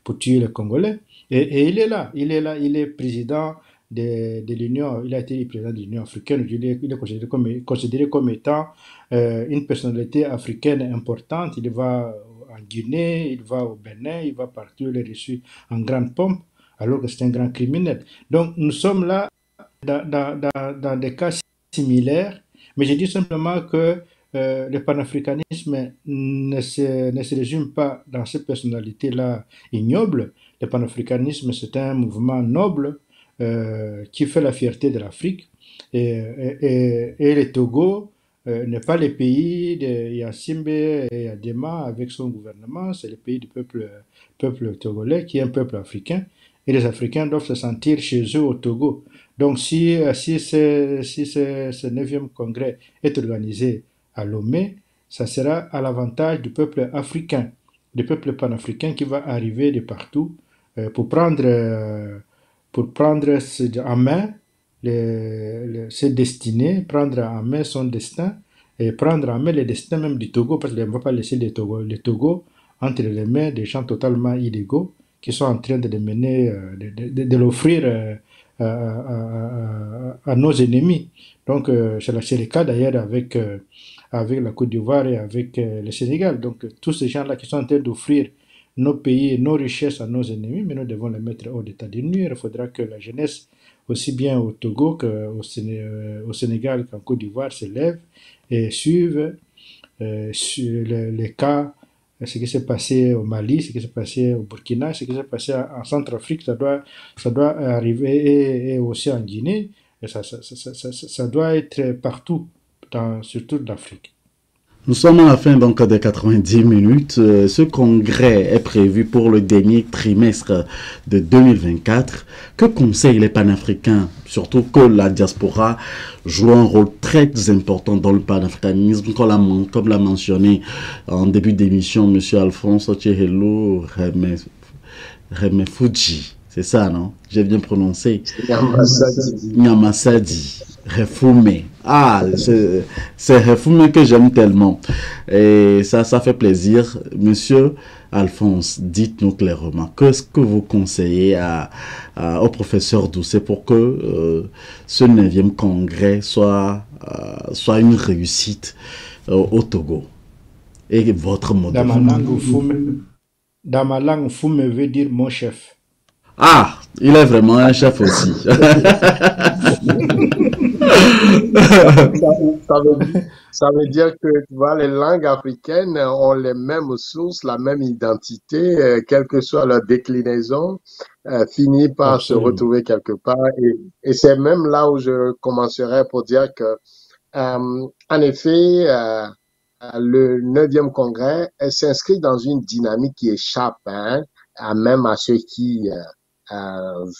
pour tuer les Congolais. Et il est là, il est président de l'Union, il a été président de l'Union africaine. Il est considéré comme étant une personnalité africaine importante. Il va en Guinée, il va au Bénin, il va partout, il est reçu en grande pompe, alors que c'est un grand criminel. Donc nous sommes là dans des cas similaires, mais je dis simplement que le panafricanisme ne se résume pas dans cette personnalité-là ignoble. Le panafricanisme, c'est un mouvement noble qui fait la fierté de l'Afrique. Et le Togo n'est pas le pays de Yassimbe et Yadema avec son gouvernement, c'est le pays du peuple togolais, qui est un peuple africain. Et les Africains doivent se sentir chez eux au Togo. Donc si ce 9e congrès est organisé à Lomé, ça sera à l'avantage du peuple africain, du peuple panafricain qui va arriver de partout pour prendre en main ses destinées, prendre en main son destin et prendre en main le destin même du Togo, parce qu'on ne va pas laisser le Togo entre les mains des gens totalement illégaux qui sont en train de le mener, de l'offrir à nos ennemis. Donc c'est le cas d'ailleurs avec la Côte d'Ivoire et avec le Sénégal. Donc tous ces gens-là qui sont en train d'offrir nos pays et nos richesses à nos ennemis, mais nous devons les mettre hors d'état de nuire. Il faudra que la jeunesse, aussi bien au Togo qu'au Sénégal qu'en Côte d'Ivoire, se lève et suive sur les cas, ce qui s'est passé au Mali, ce qui s'est passé au Burkina, ce qui s'est passé en Centrafrique. Ça doit arriver et aussi en Guinée. Et ça doit être partout, sur toute l'Afrique. Nous sommes à la fin donc des 90 minutes. Ce congrès est prévu pour le dernier trimestre de 2024. Que conseillent les panafricains, surtout que la diaspora joue un rôle très important dans le panafricanisme, comme l'a mentionné en début d'émission M. Alphonse Tchehelo Remefuji. C'est ça, non? J'ai bien prononcé. Nyamasadi. Nyamasadi. Refoumé. Ah, c'est Refoumé que j'aime tellement. Et ça fait plaisir. Monsieur Alphonse, dites-nous clairement, qu'est-ce que vous conseillez au professeur Doucet pour que ce 9e congrès soit une réussite au Togo? Et votre mot de dans ma langue, Foume veut dire mon chef. Ah, il est vraiment un chef aussi. Ça veut dire que tu vois, les langues africaines ont les mêmes sources, la même identité, quelle que soit leur déclinaison, finit par se retrouver quelque part. Et c'est même là où je commencerai pour dire que, en effet, le 9e congrès s'inscrit dans une dynamique qui échappe même à ceux qui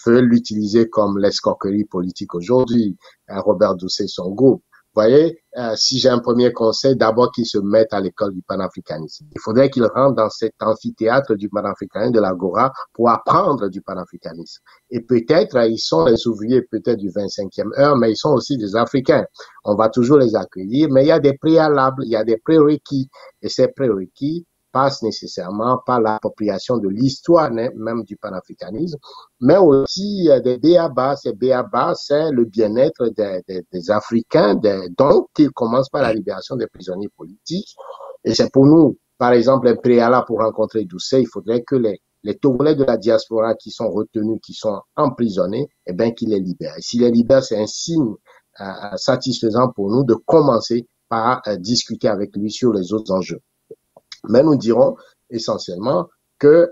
veulent l'utiliser comme l'escroquerie politique aujourd'hui. Robert Doucet et son groupe. Vous voyez, si j'ai un premier conseil, d'abord qu'ils se mettent à l'école du panafricanisme. Il faudrait qu'ils rentrent dans cet amphithéâtre du panafricanisme de l'Agora pour apprendre du panafricanisme. Et peut-être, ils sont les ouvriers peut-être du 25e heure, mais ils sont aussi des Africains. On va toujours les accueillir, mais il y a des préalables, il y a des prérequis. Et ces prérequis passe nécessairement par l'appropriation de l'histoire même du panafricanisme, mais aussi des B.A.B.A. Ces B.A.B.A., c'est le bien-être des Africains, donc il commence par la libération des prisonniers politiques. Et c'est pour nous, par exemple, un préalable pour rencontrer Doucet, il faudrait que les Togolais de la diaspora qui sont retenus, qui sont emprisonnés, eh bien, qu'ils les libèrent. Et s'ils les libèrent, c'est un signe satisfaisant pour nous de commencer par discuter avec lui sur les autres enjeux. Mais nous dirons essentiellement que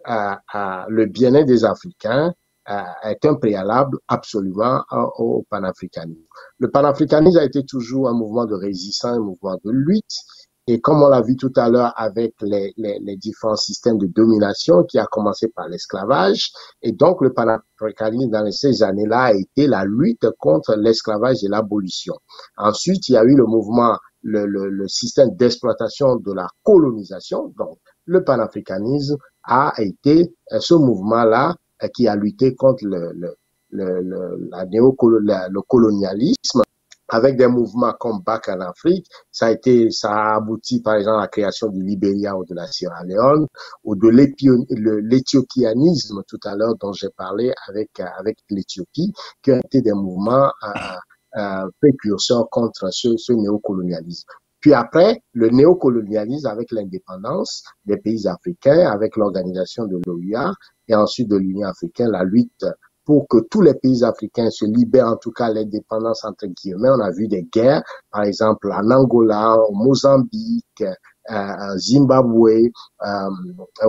le bien-être des Africains est un préalable absolument au panafricanisme. Le panafricanisme a été toujours un mouvement de résistance, un mouvement de lutte. Et comme on l'a vu tout à l'heure avec les différents systèmes de domination qui a commencé par l'esclavage. Et donc le panafricanisme dans ces années-là a été la lutte contre l'esclavage et l'abolition. Ensuite, il y a eu le mouvement le système d'exploitation de la colonisation. Donc, le panafricanisme a été ce mouvement-là qui a lutté contre le colonialisme avec des mouvements comme Back en Afrique. Ça a abouti, par exemple, à la création du Libéria ou de la Sierra Leone ou de l'éthiopianisme tout à l'heure dont j'ai parlé avec l'Éthiopie, qui ont été des mouvements précurseur contre ce néocolonialisme. Puis après, le néocolonialisme avec l'indépendance des pays africains, avec l'organisation de l'OUA et ensuite de l'Union africaine, la lutte pour que tous les pays africains se libèrent, en tout cas l'indépendance entre guillemets. On a vu des guerres, par exemple en Angola, au Mozambique, Zimbabwe,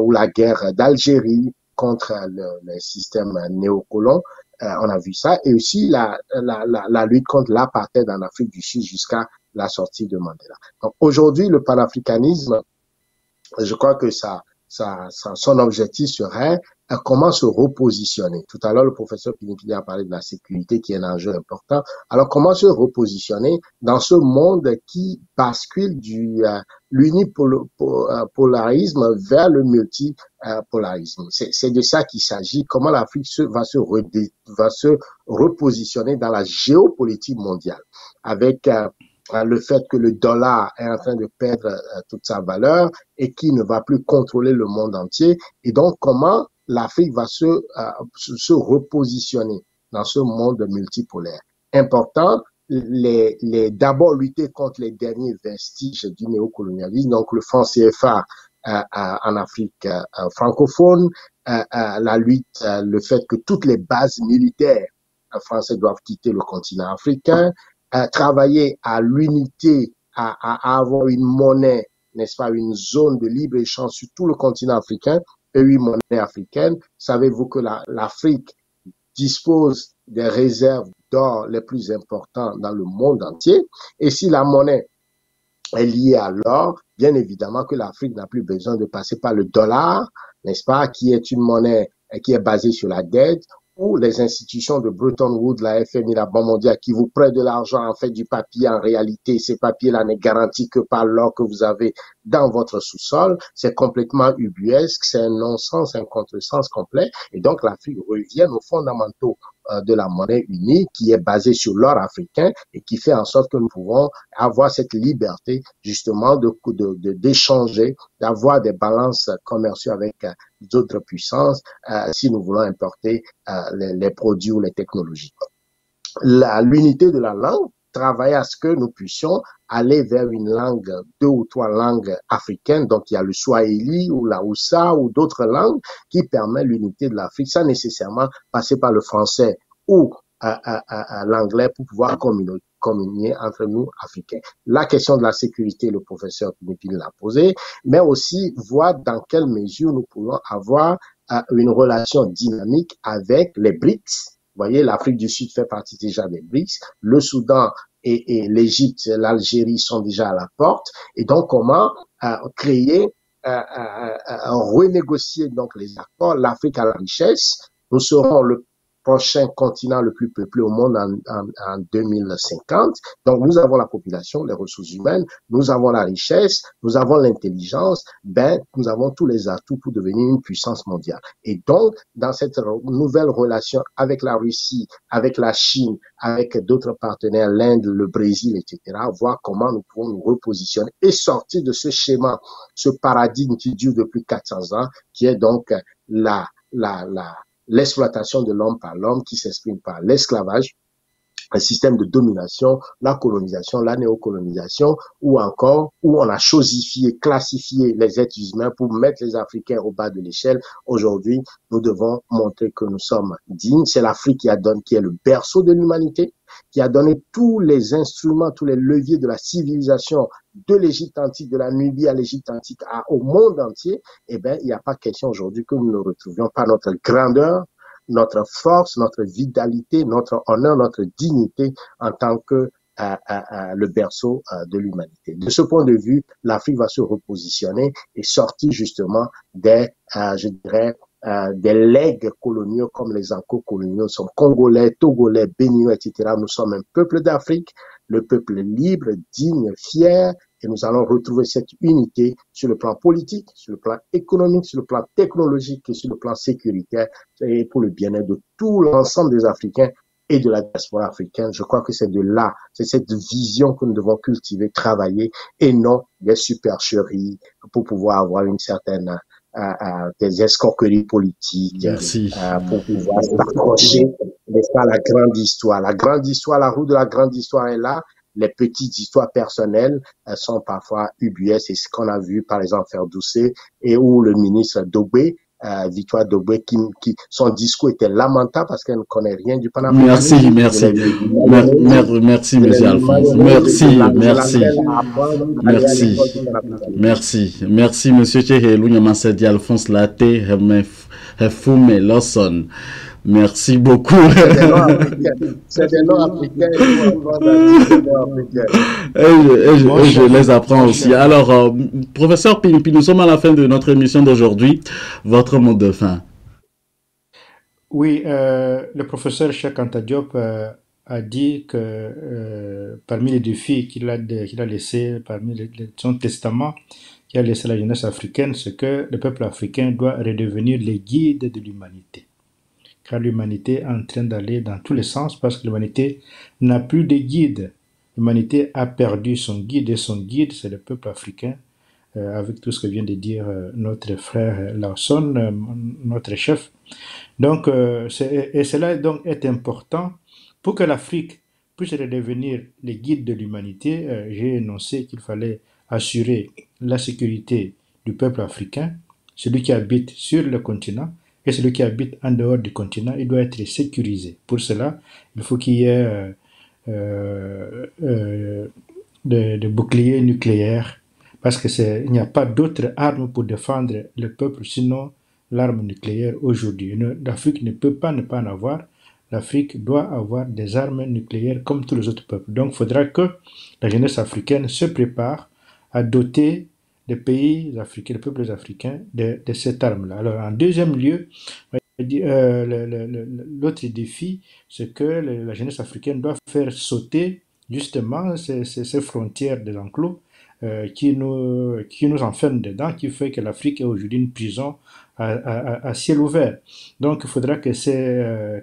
ou la guerre d'Algérie contre le système néocolon. On a vu ça, et aussi la lutte contre l'apartheid en Afrique du Sud jusqu'à la sortie de Mandela. Donc aujourd'hui, le panafricanisme, je crois que son objectif serait comment se repositionner. Tout à l'heure, le professeur Pinikili a parlé de la sécurité qui est un enjeu important. Alors, comment se repositionner dans ce monde qui bascule du l'unipolarisme vers le multipolarisme. C'est de ça qu'il s'agit. Comment l'Afrique va se repositionner dans la géopolitique mondiale avec le fait que le dollar est en train de perdre toute sa valeur et qui ne va plus contrôler le monde entier. Et donc, comment l'Afrique va se repositionner dans ce monde multipolaire. Important, d'abord lutter contre les derniers vestiges du néocolonialisme, donc le franc CFA en Afrique francophone, la lutte, le fait que toutes les bases militaires françaises doivent quitter le continent africain, travailler à l'unité, à avoir une monnaie, n'est-ce pas, une zone de libre-échange sur tout le continent africain, et une monnaie africaine. Savez-vous que l'Afrique dispose des réserves d'or les plus importantes dans le monde entier? Et si la monnaie est liée à l'or, bien évidemment que l'Afrique n'a plus besoin de passer par le dollar, n'est-ce pas, qui est une monnaie qui est basée sur la dette, ou les institutions de Bretton Woods, la FMI, la Banque mondiale, qui vous prêtent de l'argent, en fait du papier, en réalité, ces papiers-là n'est garanti que par l'or que vous avez dans votre sous-sol. C'est complètement ubuesque, c'est un non-sens, un contresens complet. Et donc, l'Afrique revient aux fondamentaux de la monnaie unique qui est basée sur l'or africain et qui fait en sorte que nous pouvons avoir cette liberté justement d'échanger, d'avoir des balances commerciales avec d'autres puissances si nous voulons importer les produits ou les technologies. L'unité de la langue travaille à ce que nous puissions aller vers une langue, 2 ou 3 langues africaines. Donc, il y a le Swahili ou la Hausa ou d'autres langues qui permettent l'unité de l'Afrique sans nécessairement passer par le français ou l'anglais pour pouvoir communier entre nous, Africains. La question de la sécurité, le professeur Pinépine l'a posée, mais aussi voir dans quelle mesure nous pouvons avoir une relation dynamique avec les BRICS. Vous voyez, l'Afrique du Sud fait partie déjà des BRICS. Le Soudan et l'Égypte, l'Algérie sont déjà à la porte. Et donc, comment créer, renégocier donc les accords. L'Afrique a la richesse. Nous serons le prochain continent le plus peuplé au monde en 2050. Donc, nous avons la population, les ressources humaines, nous avons la richesse, nous avons l'intelligence, nous avons tous les atouts pour devenir une puissance mondiale. Et donc, dans cette nouvelle relation avec la Russie, avec la Chine, avec d'autres partenaires, l'Inde, le Brésil, etc., voir comment nous pouvons nous repositionner et sortir de ce schéma, ce paradigme qui dure depuis 400 ans, qui est donc l'exploitation de l'homme par l'homme qui s'exprime par l'esclavage, un système de domination, la colonisation, la néocolonisation, ou encore où on a chosifié, classifié les êtres humains pour mettre les Africains au bas de l'échelle. Aujourd'hui, nous devons montrer que nous sommes dignes. C'est l'Afrique qui est le berceau de l'humanité, qui a donné tous les instruments, tous les leviers de la civilisation de l'Égypte antique, de la Nubie à l'Égypte antique, au monde entier. Eh bien, il n'y a pas question aujourd'hui que nous ne retrouvions pas notre grandeur, notre force, notre vitalité, notre honneur, notre dignité en tant que le berceau de l'humanité. De ce point de vue, l'Afrique va se repositionner et sortir justement des, je dirais, des legs coloniaux comme les anco-coloniaux. Nous sommes congolais, togolais, béninois, etc. Nous sommes un peuple d'Afrique, le peuple libre, digne, fier, et nous allons retrouver cette unité sur le plan politique, sur le plan économique, sur le plan technologique et sur le plan sécuritaire, et pour le bien-être de tout l'ensemble des Africains et de la diaspora africaine. Je crois que c'est de là, c'est cette vision que nous devons cultiver, travailler, et non des supercheries pour pouvoir avoir une certaine des escroqueries politiques pour pouvoir s'accrocher à la grande histoire. La grande histoire, la roue de la grande histoire est là. Les petites histoires personnelles sont parfois ubuesques. C'est ce qu'on a vu, par exemple, faire Doucet et où le ministre Dogbe, Victoire Dogbe, son discours était lamentable parce qu'elle ne connaît rien du panafricanisme. Merci, monsieur Alphonse. Merci, monsieur Tchéhélou, Yamassadi Alphonse Latte, Hefume Lawson. Merci beaucoup. C'est des noms africains. Et je les apprends aussi. Alors, professeur Pinépine, nous sommes à la fin de notre émission d'aujourd'hui. Votre mot de fin. Oui, le professeur Cheikh Anta Diop a dit que parmi les défis qu'il a laissés, parmi son testament qu'il a laissé à la jeunesse africaine, c'est que le peuple africain doit redevenir les guides de l'humanité. Car l'humanité est en train d'aller dans tous les sens parce que l'humanité n'a plus de guide. L'humanité a perdu son guide et son guide, c'est le peuple africain, avec tout ce que vient de dire notre frère Lawson, notre chef. Donc, cela donc est important pour que l'Afrique puisse redevenir les guides de l'humanité. J'ai énoncé qu'il fallait assurer la sécurité du peuple africain, celui qui habite sur le continent, et celui qui habite en dehors du continent, il doit être sécurisé. Pour cela, il faut qu'il y ait de boucliers nucléaires, parce qu'il n'y a pas d'autre arme pour défendre le peuple, sinon l'arme nucléaire aujourd'hui. L'Afrique ne peut pas ne pas en avoir. L'Afrique doit avoir des armes nucléaires comme tous les autres peuples. Donc, il faudra que la jeunesse africaine se prépare à doter les pays africains, les peuples africains de cette arme-là. Alors, en deuxième lieu, l'autre défi, c'est que la jeunesse africaine doit faire sauter justement ces frontières des enclos qui nous enferment dedans, qui fait que l'Afrique est aujourd'hui une prison à ciel ouvert. Donc il faudra que ces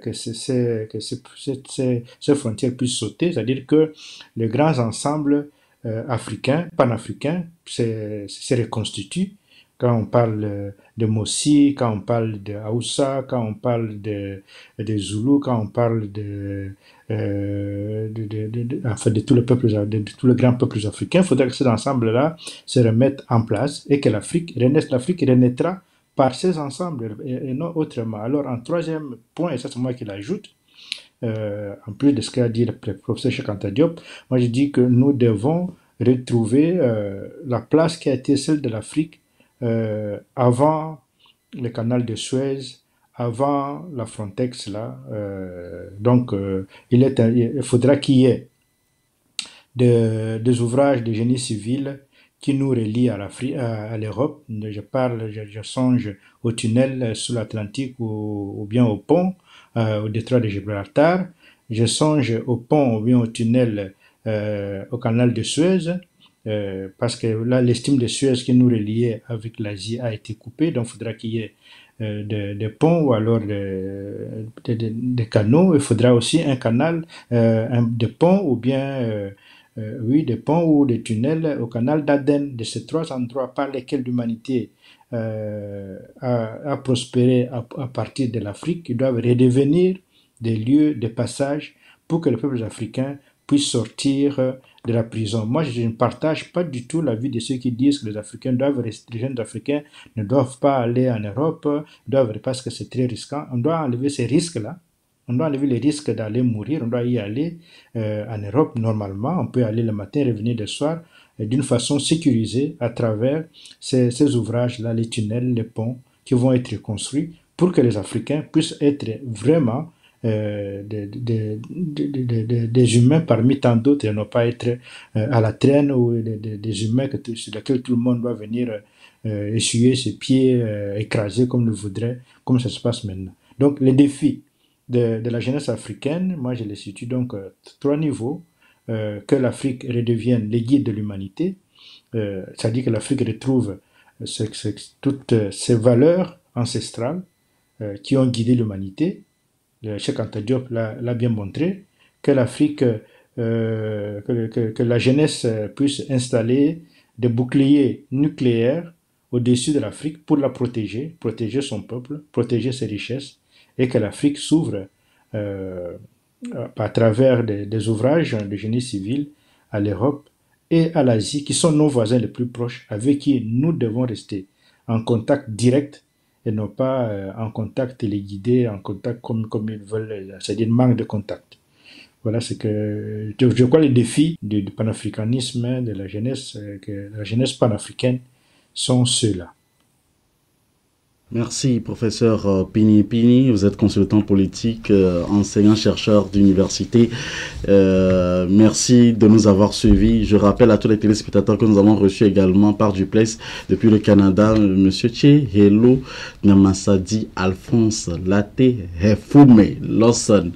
frontières puissent sauter, c'est-à-dire que les grands ensembles africains, panafricains, se reconstituent. Quand on parle de Mossi, quand on parle de Haoussa, quand on parle de Zoulou, quand on parle enfin, de tous les peuples, de tous les grands peuples africains, il faudrait que ces ensembles-là se remettent en place et que l'Afrique renaisse. L'Afrique renaîtra par ces ensembles et non autrement. Alors, en troisième point, et ça c'est moi qui l'ajoute, en plus de ce qu'a dit le professeur Cheikh Anta Diop, moi je dis que nous devons retrouver la place qui a été celle de l'Afrique avant le canal de Suez, avant la Frontex là. Donc il faudra qu'il y ait des ouvrages de génie civil qui nous relient à l'Europe. Je songe au tunnel sous l'Atlantique ou bien au pont au détroit de Gibraltar. Je songe au pont ou bien au tunnel au canal de Suez. Parce que là, l'estime de Suez qui nous reliait avec l'Asie a été coupée, donc il faudra qu'il y ait des ponts ou alors des canaux. Il faudra aussi un canal, des ponts ou bien des ponts ou des tunnels au canal d'Aden. De ces trois endroits par lesquels l'humanité a prospéré à partir de l'Afrique, ils doivent redevenir des lieux de passage pour que les peuples africains puissent sortir de la prison. Moi, je ne partage pas du tout l'avis de ceux qui disent que les Africains doivent rester, les jeunes Africains ne doivent pas aller en Europe, parce que c'est très risquant. On doit enlever ces risques-là. On doit enlever les risques d'aller mourir. On doit y aller en Europe normalement. On peut aller le matin, revenir le soir, d'une façon sécurisée à travers ces ouvrages-là, les tunnels, les ponts qui vont être construits pour que les Africains puissent être vraiment des humains parmi tant d'autres et non pas être à la traîne ou des humains sur lesquels tout le monde doit venir essuyer ses pieds écrasés comme le voudrait, comme ça se passe maintenant. Donc les défis de la jeunesse africaine, moi je les situe donc trois niveaux. Que l'Afrique redevienne les guides de l'humanité, c'est-à-dire que l'Afrique retrouve toutes ces valeurs ancestrales qui ont guidé l'humanité. Cheikh Anta Diop l'a bien montré, que l'Afrique, que la jeunesse puisse installer des boucliers nucléaires au-dessus de l'Afrique pour la protéger son peuple, protéger ses richesses, et que l'Afrique s'ouvre à travers des ouvrages de génie civil à l'Europe et à l'Asie, qui sont nos voisins les plus proches, avec qui nous devons rester en contact direct et non pas en contact téléguidé, en contact comme ils veulent, c'est-à-dire manque de contact. Voilà ce que je crois les défis du panafricanisme, de la jeunesse panafricaine sont ceux-là. Merci, professeur Pini. Vous êtes consultant politique, enseignant-chercheur d'université. Merci de nous avoir suivis. Je rappelle à tous les téléspectateurs que nous avons reçu également par Duplex depuis le Canada, M. Tché, Hello, Namasadi, Alphonse, Latte, Hefoume, Lawson.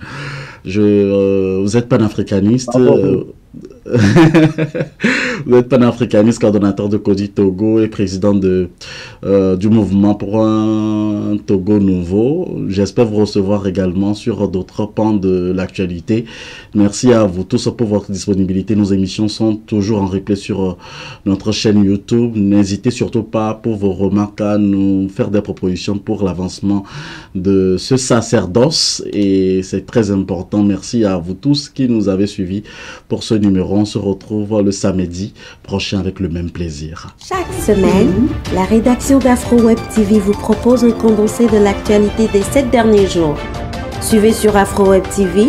Vous êtes panafricaniste. Vous êtes panafricaniste, coordonnateur de Kodi Togo et président du mouvement pour un Togo nouveau. J'espère vous recevoir également sur d'autres pans de l'actualité. Merci à vous tous pour votre disponibilité. Nos émissions sont toujours en replay sur notre chaîne YouTube. N'hésitez surtout pas pour vos remarques à nous faire des propositions pour l'avancement de ce sacerdoce. Et c'est très important. Merci à vous tous qui nous avez suivis pour ce numéro. On se retrouve le samedi prochain avec le même plaisir. Chaque semaine, la rédaction d'Afro Web TV vous propose un condensé de l'actualité des 7 derniers jours. Suivez sur Afro Web TV